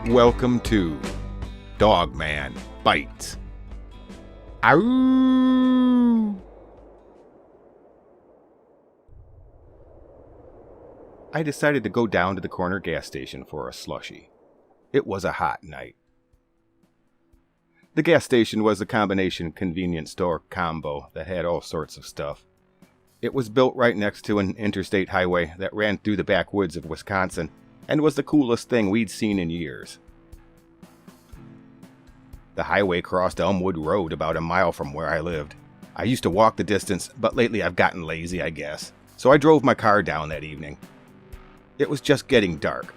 Welcome to Dogman Bites. Ow! I decided to go down to the corner gas station for a slushie. It was a hot night. The gas station was a combination convenience store combo that had all sorts of stuff. It was built right next to an interstate highway that ran through the backwoods of Wisconsin and was the coolest thing we'd seen in years. The highway crossed Elmwood Road about a mile from where I lived. I used to walk the distance, but lately I've gotten lazy, I guess, so I drove my car down that evening. It was just getting dark.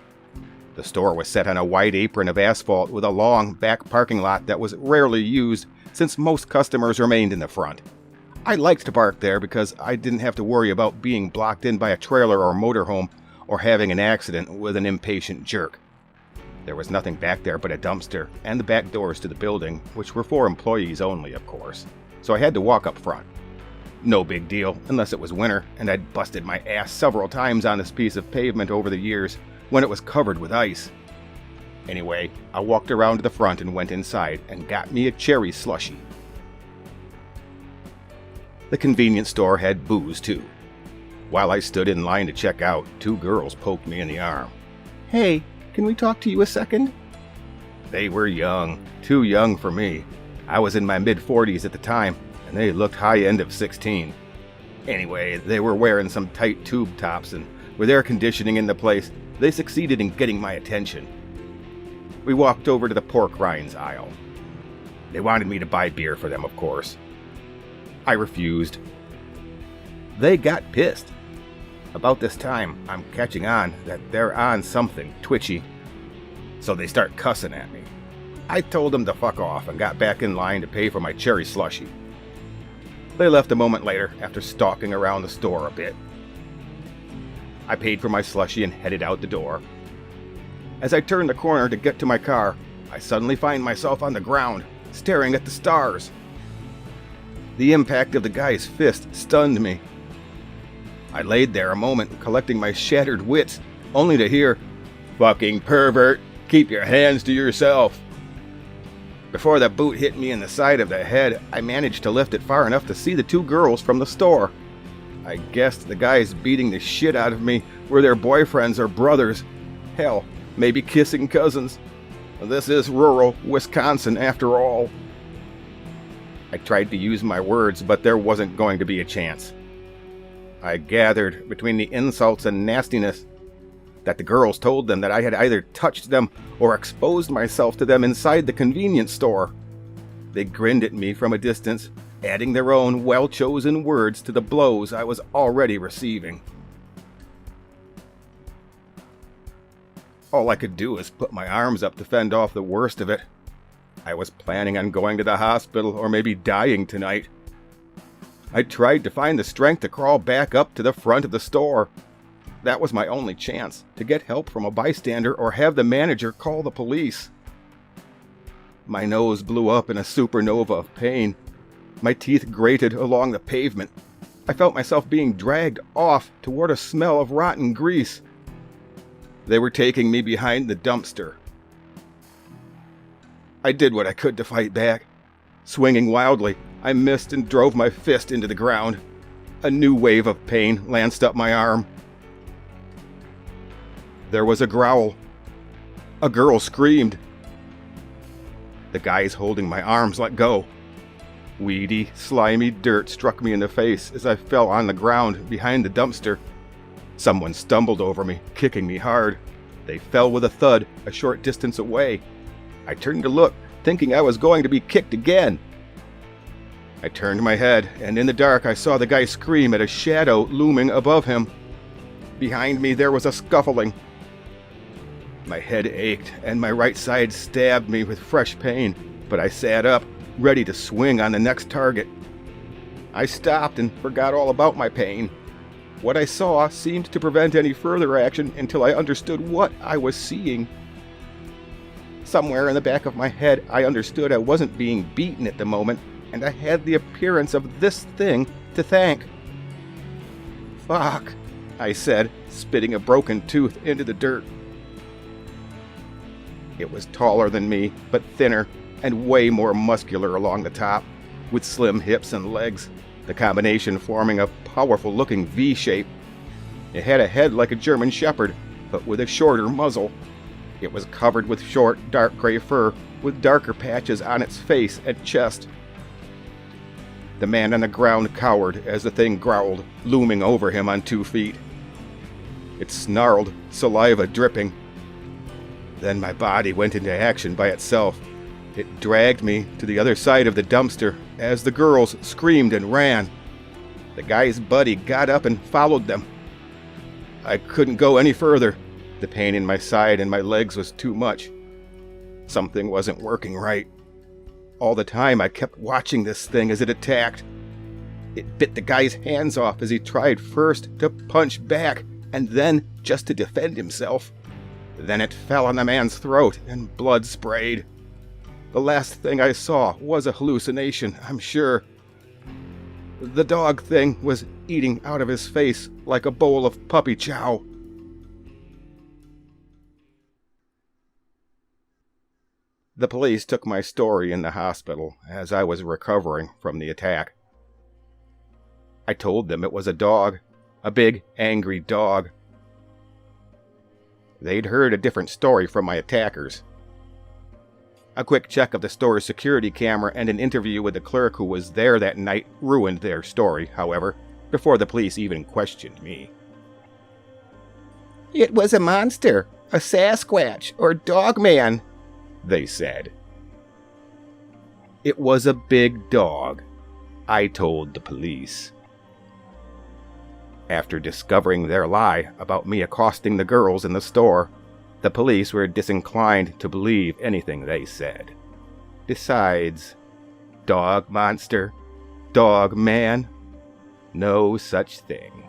The store was set on a wide apron of asphalt with a long back parking lot that was rarely used since most customers remained in the front. I liked to park there because I didn't have to worry about being blocked in by a trailer or motorhome or having an accident with an impatient jerk. There was nothing back there but a dumpster and the back doors to the building, which were for employees only, of course, so I had to walk up front. No big deal, unless it was winter, and I'd busted my ass several times on this piece of pavement over the years when it was covered with ice. Anyway, I walked around to the front and went inside and got me a cherry slushie. The convenience store had booze, too. While I stood in line to check out, two girls poked me in the arm. "Hey, can we talk to you a second?" They were young, too young for me. I was in my mid-40s at the time, and they looked high-end of 16. Anyway, they were wearing some tight tube tops, and with air conditioning in the place, they succeeded in getting my attention. We walked over to the pork rinds aisle. They wanted me to buy beer for them, of course. I refused. They got pissed. About this time, I'm catching on that they're on something twitchy, so they start cussing at me. I told them to fuck off and got back in line to pay for my cherry slushie. They left a moment later after stalking around the store a bit. I paid for my slushie and headed out the door. As I turned the corner to get to my car, I suddenly find myself on the ground, staring at the stars. The impact of the guy's fist stunned me. I laid there a moment, collecting my shattered wits, only to hear, "Fucking pervert, keep your hands to yourself." Before the boot hit me in the side of the head, I managed to lift it far enough to see the two girls from the store. I guessed the guys beating the shit out of me were their boyfriends or brothers. Hell, maybe kissing cousins. This is rural Wisconsin after all. I tried to use my words, but there wasn't going to be a chance. I gathered, between the insults and nastiness, that the girls told them that I had either touched them or exposed myself to them inside the convenience store. They grinned at me from a distance, adding their own well-chosen words to the blows I was already receiving. All I could do was put my arms up to fend off the worst of it. I was planning on going to the hospital or maybe dying tonight. I tried to find the strength to crawl back up to the front of the store. That was my only chance, to get help from a bystander or have the manager call the police. My nose blew up in a supernova of pain. My teeth grated along the pavement. I felt myself being dragged off toward a smell of rotten grease. They were taking me behind the dumpster. I did what I could to fight back. Swinging wildly, I missed and drove my fist into the ground. A new wave of pain lanced up my arm. There was a growl. A girl screamed. The guys holding my arms let go. Weedy, slimy dirt struck me in the face as I fell on the ground behind the dumpster. Someone stumbled over me, kicking me hard. They fell with a thud a short distance away. I turned to look, thinking I was going to be kicked again. I turned my head, and in the dark I saw the guy scream at a shadow looming above him. Behind me there was a scuffling. My head ached, and my right side stabbed me with fresh pain, but I sat up, ready to swing on the next target. I stopped and forgot all about my pain. What I saw seemed to prevent any further action until I understood what I was seeing. Somewhere in the back of my head, I understood I wasn't being beaten at the moment, and I had the appearance of this thing to thank. "Fuck," I said, spitting a broken tooth into the dirt. It was taller than me, but thinner and way more muscular along the top, with slim hips and legs, the combination forming a powerful-looking V shape. It had a head like a German shepherd, but with a shorter muzzle. It was covered with short, dark gray fur, with darker patches on its face and chest. The man on the ground cowered as the thing growled, looming over him on 2 feet. It snarled, saliva dripping. Then my body went into action by itself. It dragged me to the other side of the dumpster as the girls screamed and ran. The guy's buddy got up and followed them. I couldn't go any further. The pain in my side and my legs was too much. Something wasn't working right. All the time I kept watching this thing as it attacked. It bit the guy's hands off as he tried first to punch back and then just to defend himself. Then it fell on the man's throat and blood sprayed. The last thing I saw was a hallucination, I'm sure. The dog thing was eating out of his face like a bowl of puppy chow. The police took my story in the hospital as I was recovering from the attack. I told them it was a dog, a big, angry dog. They'd heard a different story from my attackers. A quick check of the store's security camera and an interview with the clerk who was there that night ruined their story, however, before the police even questioned me. "It was a monster, a Sasquatch, or Dogman," they said. "It was a big dog," I told the police. After discovering their lie about me accosting the girls in the store, the police were disinclined to believe anything they said. Besides, dog monster, dog man, no such thing.